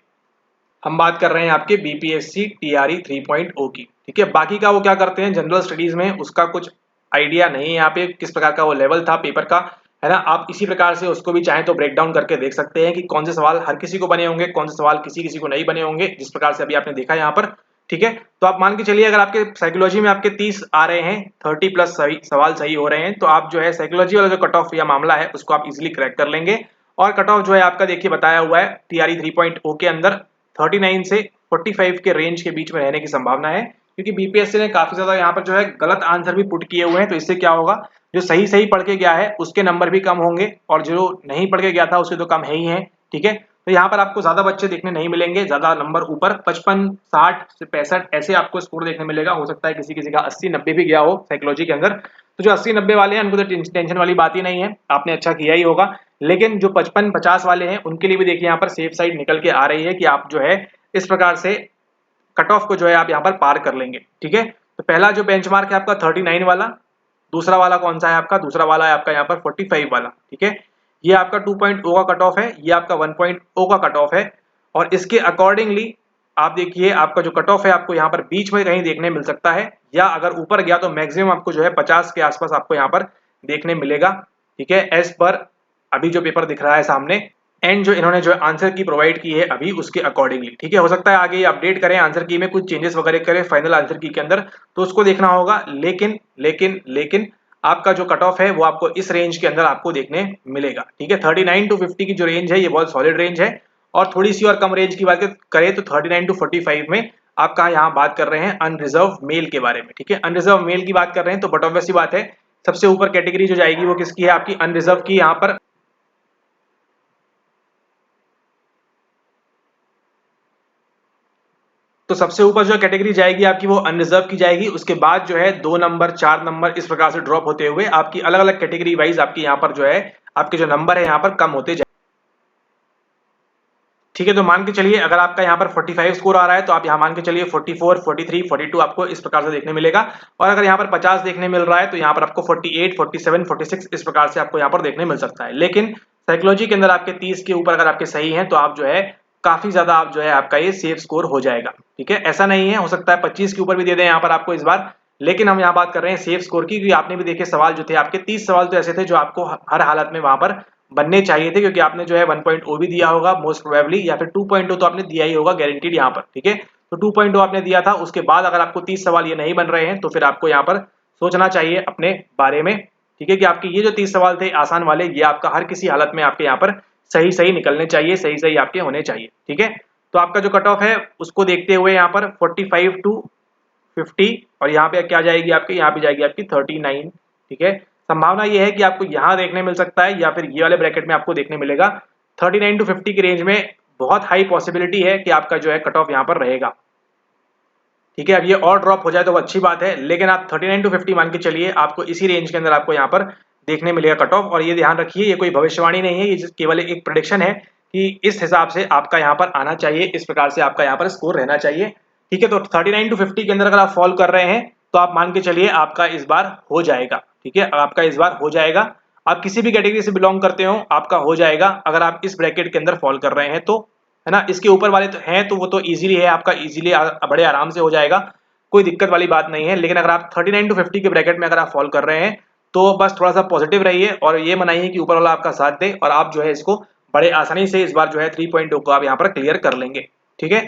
हम बात कर रहे हैं आपके बीपीएससी टीआरई 3.0 की। ठीक है, बाकी का वो क्या करते हैं जनरल स्टडीज में, उसका कुछ आइडिया नहीं है यहाँ पे किस प्रकार का वो लेवल था पेपर का, है ना। आप इसी प्रकार से उसको भी चाहें तो ब्रेक डाउन करके देख सकते हैं कि कौन से सवाल हर किसी को बने होंगे, कौन से सवाल किसी किसी को नहीं बने होंगे, जिस प्रकार से अभी आपने देखा यहाँ पर। ठीक है, तो आप मान के चलिए अगर आपके साइकोलॉजी में आपके 30 आ रहे हैं, 30 प्लस सवाल सही हो रहे हैं, तो आप जो है साइकोलॉजी वाला जो कट ऑफ या मामला है उसको आप इजिली क्रैक कर लेंगे। और कट ऑफ जो है आपका देखिए बताया हुआ है टीआरई 3.0 के अंदर 39 से 45 के रेंज के बीच में रहने की संभावना है, क्योंकि बीपीएससी ने काफी ज्यादा यहाँ पर जो है गलत आंसर भी पुट किए हुए हैं। तो इससे क्या होगा, जो सही सही पढ़ के गया है उसके नंबर भी कम होंगे, और जो नहीं पढ़ के गया था उसके तो कम है ही है। ठीक है, तो यहाँ पर आपको ज्यादा बच्चे देखने नहीं मिलेंगे, ज्यादा नंबर ऊपर 55 60 से 65 ऐसे आपको स्कोर देखने मिलेगा। हो सकता है किसी किसी का 80 90 भी गया हो साइकोलॉजी के अंदर। तो जो 80 90 वाले हैं उनको तो टेंशन वाली बात ही नहीं है, आपने अच्छा किया ही होगा। लेकिन जो 55 50 वाले हैं उनके लिए भी देखिए यहाँ पर सेफ साइड निकल के आ रही है कि आप जो है इस प्रकार से कट ऑफ को जो है आप यहाँ पर पार कर लेंगे। ठीक है, तो पहला जो बेंचमार्क है आपका 39 वाला, दूसरा वाला कौन सा है आपका, दूसरा वाला है आपका यहाँ पर 45 वाला। ठीक है, ये आपका 2.0 का कट ऑफ है, ये आपका 1.0 का कट ऑफ है, और इसके अकॉर्डिंगली आप देखिए आपका जो कट ऑफ है आपको यहाँ पर बीच में कहीं देखने मिल सकता है, या अगर ऊपर गया तो मैक्सिमम आपको जो है 50 के आसपास आपको यहाँ पर देखने मिलेगा। ठीक है, एज पर अभी जो पेपर दिख रहा है सामने, एंड जो इन्होंने जो आंसर की प्रोवाइड की है अभी उसके अकॉर्डिंगली। ठीक है, हो सकता है आगे ये अपडेट करें आंसर की में, कुछ चेंजेस वगैरह करें फाइनल आंसर की के अंदर, तो उसको देखना होगा। लेकिन लेकिन लेकिन आपका जो कट ऑफ है वो आपको इस रेंज के अंदर आपको देखने मिलेगा। ठीक है, 39 to 50 की जो रेंज है ये बहुत सॉलिड रेंज है, और थोड़ी सी और कम रेंज की बात करें तो 39 to 45 में आपका यहाँ बात कर रहे हैं अनरिजर्व मेल के बारे में। ठीक है, अनरिजर्व मेल की बात कर रहे हैं तो बट ऑब्वियस सी बात है सबसे ऊपर कैटेगरी जो जाएगी वो किसकी है, आपकी अनरिजर्व की। यहाँ पर तो सबसे ऊपर जो कैटेगरी जाएगी आपकी वो अनरिजर्व की जाएगी। उसके बाद जो है 2 नंबर 4 नंबर इस प्रकार से ड्रॉप होते हुए आपकी अलग अलग कैटेगरी वाइज आपकी यहाँ पर जो है आपके जो नंबर है यहाँ पर कम होते जाए। ठीक है, तो मान के चलिए अगर आपका यहाँ पर 45 स्कोर आ रहा है तो आप यहाँ मान के चलिए 44 43 42 आपको इस प्रकार से देखने मिलेगा, और अगर यहाँ पर 50 देखने मिल रहा है तो यहाँ पर आपको 48 47 46 इस प्रकार से आपको यहाँ पर देखने मिल सकता है। लेकिन साइकोलॉजी के अंदर आपके 30 के ऊपर अगर आपके सही हैं तो आप जो है काफी ज्यादा आप जो है आपका ये सेफ स्कोर हो जाएगा। ठीक है, ऐसा नहीं है, हो सकता है 25 के ऊपर भी दे दें यहाँ पर आपको इस बार, लेकिन हम यहाँ बात कर रहे हैं सेफ स्कोर की, क्योंकि आपने भी देखे सवाल जो थे आपके 30 सवाल तो ऐसे थे जो आपको हर हालत में वहां पर बनने चाहिए थे, क्योंकि आपने जो है 1.0 भी दिया होगा मोस्ट प्रोबेबली, या फिर 2.0 तो आपने दिया ही होगा गारंटीड यहाँ पर। ठीक है, तो 2.0 आपने दिया था, उसके बाद अगर आपको 30 सवाल ये नहीं बन रहे हैं तो फिर आपको यहाँ पर सोचना चाहिए अपने बारे में। ठीक है, कि आपके ये जो 30 सवाल थे आसान वाले, ये आपका हर किसी हालत में आपके यहाँ पर सही सही निकलने चाहिए, सही सही आपके होने चाहिए। ठीक है, तो आपका जो कट ऑफ है उसको देखते हुए यहाँ पर 45 to 50, और यहाँ पे क्या जाएगी आपकी, यहाँ पे जाएगी आपकी 39। ठीक है, संभावना ये है कि आपको यहाँ देखने मिल सकता है या फिर ये वाले ब्रैकेट में आपको देखने मिलेगा। 39 to 50 की रेंज में बहुत हाई पॉसिबिलिटी है कि आपका जो है कट ऑफ यहाँ पर रहेगा। ठीक है, अब ये और ड्रॉप हो जाए तो वो अच्छी बात है, लेकिन आप 39 to 50 मान के चलिए, आपको इसी रेंज के अंदर आपको यहाँ पर देखने मिलेगा कट ऑफ। और ये ध्यान रखिए, ये कोई भविष्यवाणी नहीं है, ये केवल एक प्रेडिक्शन है कि इस हिसाब से आपका यहाँ पर आना चाहिए, इस प्रकार से आपका यहाँ पर स्कोर रहना चाहिए। ठीक है, तो 39 to 50 के अंदर अगर आप फॉल कर रहे हैं तो आप मान के चलिए आपका इस बार हो जाएगा। ठीक है, आपका इस बार हो जाएगा, आप किसी भी कैटेगरी से बिलोंग करते हो आपका हो जाएगा, अगर आप इस ब्रैकेट के अंदर फॉल कर रहे हैं तो, है ना। इसके ऊपर वाले तो हैं तो वो तो इजीली है, आपका इजीली बड़े आराम से हो जाएगा, कोई दिक्कत वाली बात नहीं है। लेकिन अगर आप 39 to 50 के ब्रैकेट में अगर आप फॉल कर रहे हैं तो बस थोड़ा सा पॉजिटिव रहिए और ये मनाइए कि ऊपर वाला आपका साथ दे और आप जो है इसको बड़े आसानी से इस बार जो है 3.2 को आप यहाँ पर क्लियर कर लेंगे। ठीक है,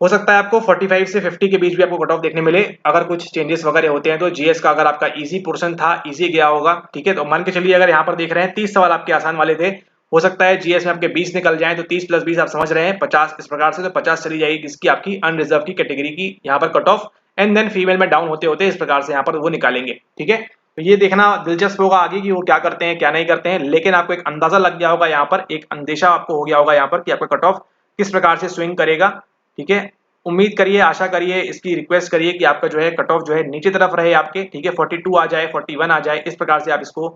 हो सकता है आपको 45 से 50 के बीच भी आपको कट ऑफ देखने मिले, अगर कुछ चेंजेस वगैरह होते हैं तो। जीएस का अगर आपका इजी पोर्शन था, इजी गया होगा। ठीक है, तो मान के चलिए अगर यहाँ पर देख रहे हैं 30 सवाल आपके आसान वाले थे, हो सकता है जीएस में आपके 20 निकल जाए तो 30 + 20 आप समझ रहे हैं 50, इस प्रकार से तो 50 चली जाएगी किसकी, आपकी अनरिजर्व की कैटेगरी की यहाँ पर cut off, and then female में डाउन होते होते इस प्रकार से यहाँ पर वो निकालेंगे। ठीक है, तो ये देखना दिलचस्प होगा आगे कि वो क्या करते हैं क्या नहीं करते हैं, लेकिन आपको एक अंदाजा लग गया होगा यहाँ पर, एक अंदेशा आपको हो गया होगा यहाँ पर कि आपका कट ऑफ किस प्रकार से स्विंग करेगा। ठीक है, उम्मीद करिए, आशा करिए, इसकी रिक्वेस्ट करिए कि आपका जो है कट ऑफ जो है नीचे तरफ रहे आपके। ठीक है, 42 आ जाए, 41 आ जाए, इस प्रकार से आप इसको,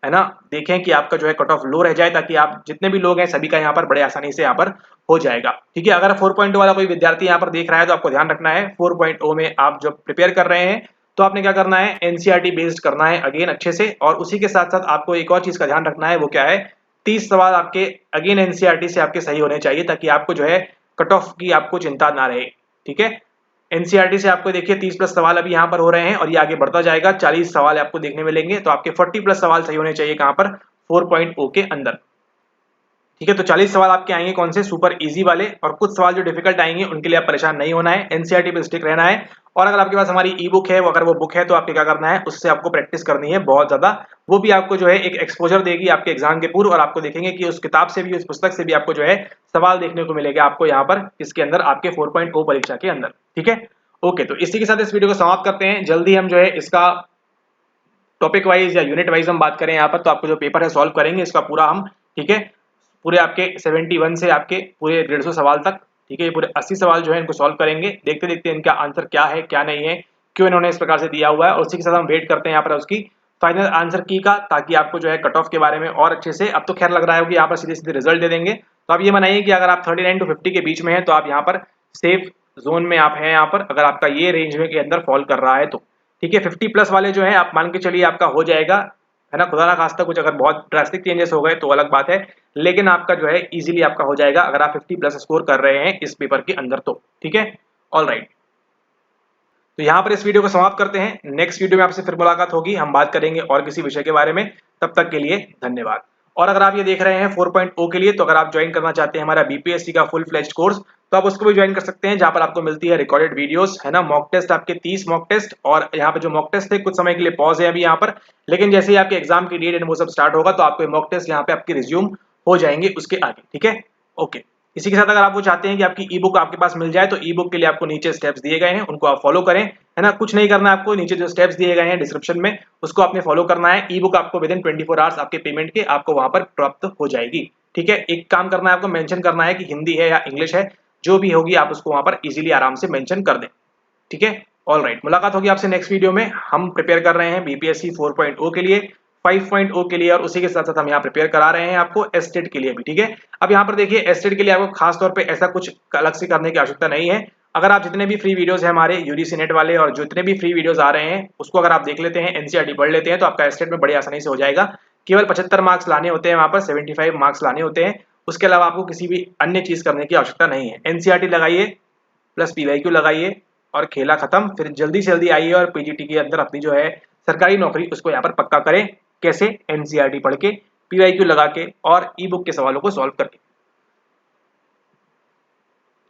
है ना, देखें कि आपका जो है कट ऑफ लो रह जाए, ताकि आप जितने भी लोग हैं सभी का यहाँ पर बड़े आसानी से यहाँ पर हो जाएगा। ठीक है, अगर 4.0 वाला कोई विद्यार्थी यहाँ पर देख रहा है तो आपको ध्यान रखना है 4.0 में आप जब प्रिपेयर कर रहे हैं तो आपने क्या करना है, एनसीईआरटी बेस्ड करना है अगेन अच्छे से, और उसी के साथ साथ आपको एक और चीज का ध्यान रखना है, वो क्या है, 30 सवाल आपके अगेन एनसीईआरटी से आपके सही होने चाहिए, ताकि आपको जो है कट ऑफ की आपको चिंता ना रहे। ठीक है, एनसीईआरटी से आपको देखिए 30+ सवाल अभी यहाँ पर हो रहे हैं और ये आगे बढ़ता जाएगा, 40 सवाल आपको देखने मिलेंगे, तो आपके 40+ सवाल सही होने चाहिए कहाँ पर, 4.0 के अंदर। ठीक है, तो 40 सवाल आपके आएंगे कौन से, सुपर इजी वाले, और कुछ सवाल जो डिफिकल्ट आएंगे उनके लिए आप परेशान नहीं होना है, एनसीईआरटी पे स्टिक रहना है। और अगर आपके पास हमारी ई बुक है, वो अगर वो बुक है तो आपको क्या करना है, उससे आपको प्रैक्टिस करनी है बहुत ज्यादा, वो भी आपको जो है एक एक्सपोजर देगी आपके एग्जाम के पूर्व, और आपको देखेंगे कि उस किताब से भी, उस पुस्तक से भी आपको जो है सवाल देखने को मिलेगा आपको यहाँ पर इसके अंदर आपके 4.0 परीक्षा के अंदर। ठीक है, ओके, तो इसी के साथ इस वीडियो को समाप्त करते हैं। जल्दी हम जो है इसका टॉपिक वाइज या यूनिट वाइज हम बात करें यहाँ पर, तो आपको जो पेपर है सॉल्व करेंगे इसका पूरा हम। ठीक है, पूरे आपके 71 से आपके पूरे 150 सवाल तक। ठीक है, ये पूरे 80 सवाल जो है इनको सॉल्व करेंगे, देखते देखते इनका आंसर क्या है क्या नहीं है, क्यों इन्होंने इस प्रकार से दिया हुआ है, और उसी के साथ हम वेट करते हैं यहाँ पर उसकी फाइनल आंसर की का, ताकि आपको जो है कट ऑफ के बारे में और अच्छे से, अब तो खैर लग रहा है कि यहाँ पर सीधे सीधे रिजल्ट दे देंगे। तो आप ये मनाइए कि अगर आप 39 to 50 के बीच में हैं तो आप यहाँ पर सेफ जोन में आप हैं यहाँ पर, अगर आपका ये रेंज में के अंदर फॉल कर रहा है तो। ठीक है, 50+ वाले जो है आप मान के चलिए आपका हो जाएगा, है ना, खुदा ना खास्ता कुछ अगर बहुत ड्रास्टिक चेंजेस हो गए तो अलग बात है, लेकिन आपका जो है इजीली आपका हो जाएगा अगर आप 50+ स्कोर कर रहे हैं इस पेपर के अंदर तो। ठीक है, ऑल राइट, तो यहाँ पर इस वीडियो को समाप्त करते हैं। नेक्स्ट वीडियो में आपसे फिर मुलाकात होगी, हम बात करेंगे और किसी विषय के बारे में। तब तक के लिए धन्यवाद। और अगर आप ये देख रहे हैं 4.0 के लिए, तो अगर आप ज्वाइन करना चाहते हैं हमारा बीपीएससी का फुल फ्लेज्ड कोर्स, तो आप उसको भी ज्वाइन कर सकते हैं, जहां पर आपको मिलती है रिकॉर्डेड वीडियोस, है ना, मॉक टेस्ट आपके 30 मॉक टेस्ट, और यहाँ पे जो मॉक टेस्ट थे कुछ समय के लिए पॉज है अभी यहाँ पर, लेकिन जैसे ही आपके एग्जाम की डेट एंड वो सब स्टार्ट होगा तो आपको मॉक टेस्ट यहाँ पे आपकी रिज्यूम हो जाएंगे उसके आगे। ठीक है, ओके, इसी के साथ अगर आप वो चाहते हैं कि आपकी ई बुक आपके पास मिल जाए, तो ई बुक के लिए आपको नीचे स्टेप्स दिए गए हैं, उनको आप फॉलो करें, है ना, कुछ नहीं करना है आपको, नीचे जो स्टेप्स दिए गए हैं डिस्क्रिप्शन में उसको आपने फॉलो करना है। ई बुक आपको विद इन 24 आवर्स आपके पेमेंट के आपको वहां पर प्राप्त हो जाएगी। ठीक है, एक काम करना है आपको, मेंशन करना है कि हिंदी है या इंग्लिश है, जो भी होगी आप उसको वहां पर इजीली आराम से मेंशन कर दें। ठीक है, ऑल राइट, मुलाकात होगी आपसे नेक्स्ट वीडियो में। हम प्रिपेयर कर रहे हैं बीपीएससी 4.0 के लिए, 5.0 के लिए, और उसी के साथ साथ हम यहाँ प्रिपेयर करा रहे हैं आपको एस्टेट के लिए भी। ठीक है, अब यहाँ पर देखिए एस्टेट के लिए आपको खास तौर पे ऐसा कुछ अलग से करने की आवश्यकता नहीं है। अगर आप जितने भी फ्री वीडियोस हैं हमारे यूजीसी नेट वाले, और जितने भी फ्री वीडियोस आ रहे हैं उसको अगर आप देख लेते हैं, एनसीईआरटी पढ़ लेते हैं, तो आपका एस्टेट में बड़ी आसानी से हो जाएगा। केवल 75 मार्क्स लाने होते हैं, वहां पर 75 मार्क्स लाने होते हैं। उसके अलावा आपको किसी भी अन्य चीज करने की आवश्यकता नहीं है। एनसीईआरटी लगाइए प्लस पीवाईक्यू लगाइए और खेला खत्म। फिर जल्दी से जल्दी आइए और पीजीटी के अंदर अपनी जो है सरकारी नौकरी उसको यहाँ पर पक्का करें। कैसे? एनसीईआरटी पढ़ के, पीवाईक्यू लगा के और ई बुक के सवालों को सॉल्व करके।